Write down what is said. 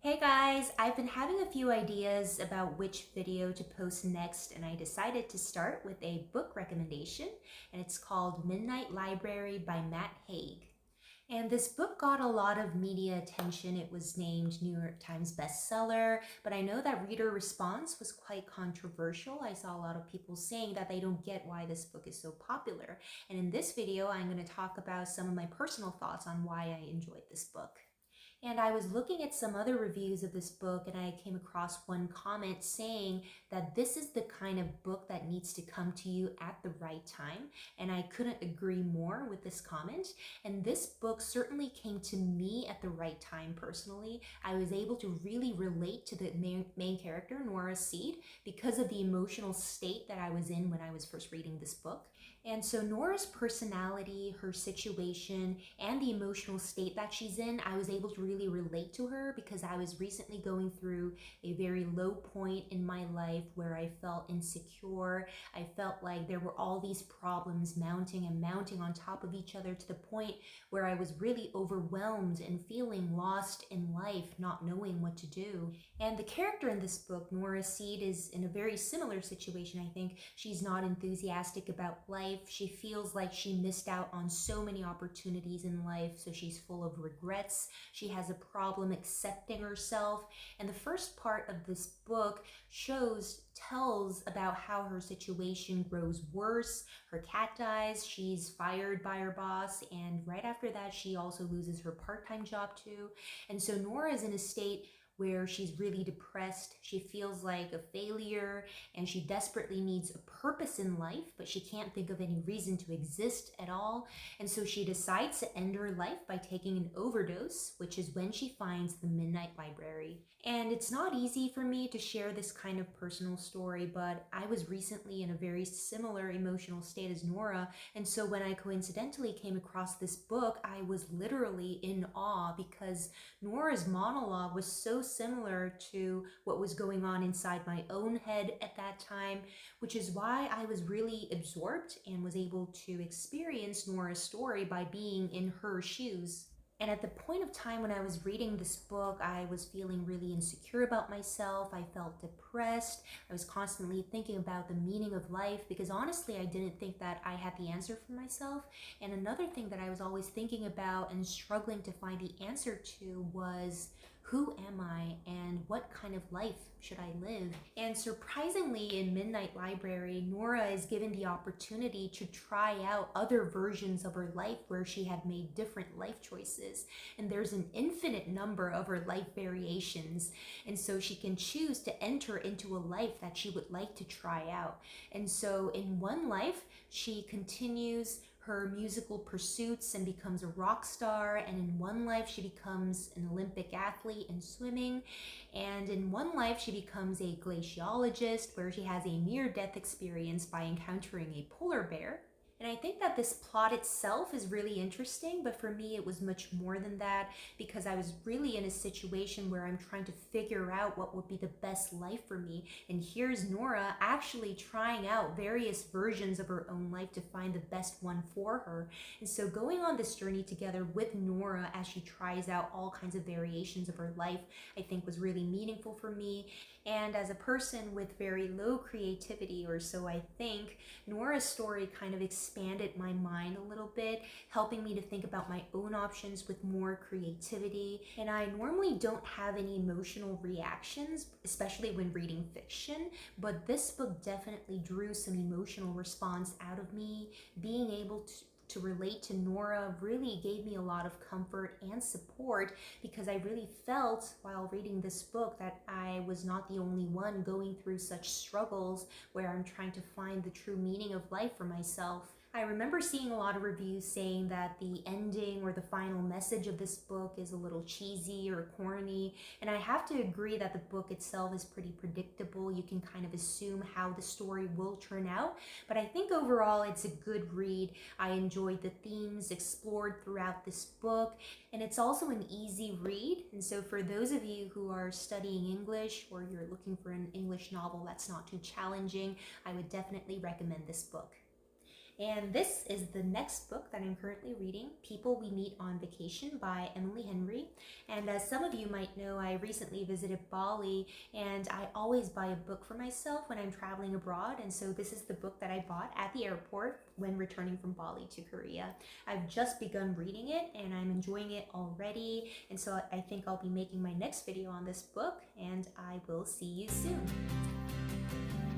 Hey guys, I've been having a few ideas about which video to post next, and I decided to start with a book recommendation, and it's called Midnight Library by Matt Haig. And this book got a lot of media attention. It was named New York Times bestseller, but I know that reader response was quite controversial. I saw a lot of people saying that they don't get why this book is so popular. And in this video, I'm going to talk about some of my personal thoughts on why I enjoyed this book. And I was looking at some other reviews of this book and I came across one comment saying that this is the kind of book that needs to come to you at the right time. And I couldn't agree more with this comment. And this book certainly came to me at the right time personally. I was able to really relate to the main character, Nora Seed, because of the emotional state that I was in when I was first reading this book. And so Nora's personality, her situation, and the emotional state that she's in, I was able to really relate to her because I was recently going through a very low point in my life where I felt insecure. I felt like there were all these problems mounting and mounting on top of each other to the point where I was really overwhelmed and feeling lost in life, not knowing what to do. And the character in this book, Nora Seed, is in a very similar situation, I think. She's not enthusiastic about life. She feels like she missed out on so many opportunities in life, so she's full of regrets. She has a problem accepting herself. And the first part of this book tells about how her situation grows worse. Her cat dies, she's fired by her boss, and right after that, she also loses her part-time job too. And so Nora is in a state where she's really depressed. She feels like a failure and she desperately needs a purpose in life, but she can't think of any reason to exist at all. And so she decides to end her life by taking an overdose, which is when she finds the Midnight Library. And it's not easy for me to share this kind of personal story, but I was recently in a very similar emotional state as Nora. And so when I coincidentally came across this book, I was literally in awe because Nora's monologue was so similar to what was going on inside my own head at that time, which is why I was really absorbed and was able to experience Nora's story by being in her shoes. And at the point of time when I was reading this book, I was feeling really insecure about myself. I felt depressed. I was constantly thinking about the meaning of life because honestly, I didn't think that I had the answer for myself. And another thing that I was always thinking about and struggling to find the answer to was, who am I and what kind of life should I live? And surprisingly, in Midnight Library, Nora is given the opportunity to try out other versions of her life where she had made different life choices. And there's an infinite number of her life variations. And so she can choose to enter into a life that she would like to try out. And so in one life, she continues her musical pursuits and becomes a rock star, and in one life she becomes an Olympic athlete in swimming, and in one life she becomes a glaciologist where she has a near-death experience by encountering a polar bear. And I think that this plot itself is really interesting, but for me it was much more than that because I was really in a situation where I'm trying to figure out what would be the best life for me. And here's Nora actually trying out various versions of her own life to find the best one for her. And so going on this journey together with Nora as she tries out all kinds of variations of her life, I think was really meaningful for me. And as a person with very low creativity, or so I think, Nora's story kind of expanded my mind a little bit, helping me to think about my own options with more creativity. And I normally don't have any emotional reactions, especially when reading fiction, but this book definitely drew some emotional response out of me. Being able to relate to Nora really gave me a lot of comfort and support because I really felt while reading this book that I was not the only one going through such struggles where I'm trying to find the true meaning of life for myself. I remember seeing a lot of reviews saying that the ending or the final message of this book is a little cheesy or corny, and I have to agree that the book itself is pretty predictable. You can kind of assume how the story will turn out, but I think overall it's a good read. I enjoyed the themes explored throughout this book, and it's also an easy read. And so for those of you who are studying English or you're looking for an English novel that's not too challenging, I would definitely recommend this book. And this is the next book that I'm currently reading, People We Meet on Vacation by Emily Henry. And as some of you might know, I recently visited Bali, and I always buy a book for myself when I'm traveling abroad. And so this is the book that I bought at the airport when returning from Bali to Korea. I've just begun reading it and I'm enjoying it already. And so I think I'll be making my next video on this book, and I will see you soon.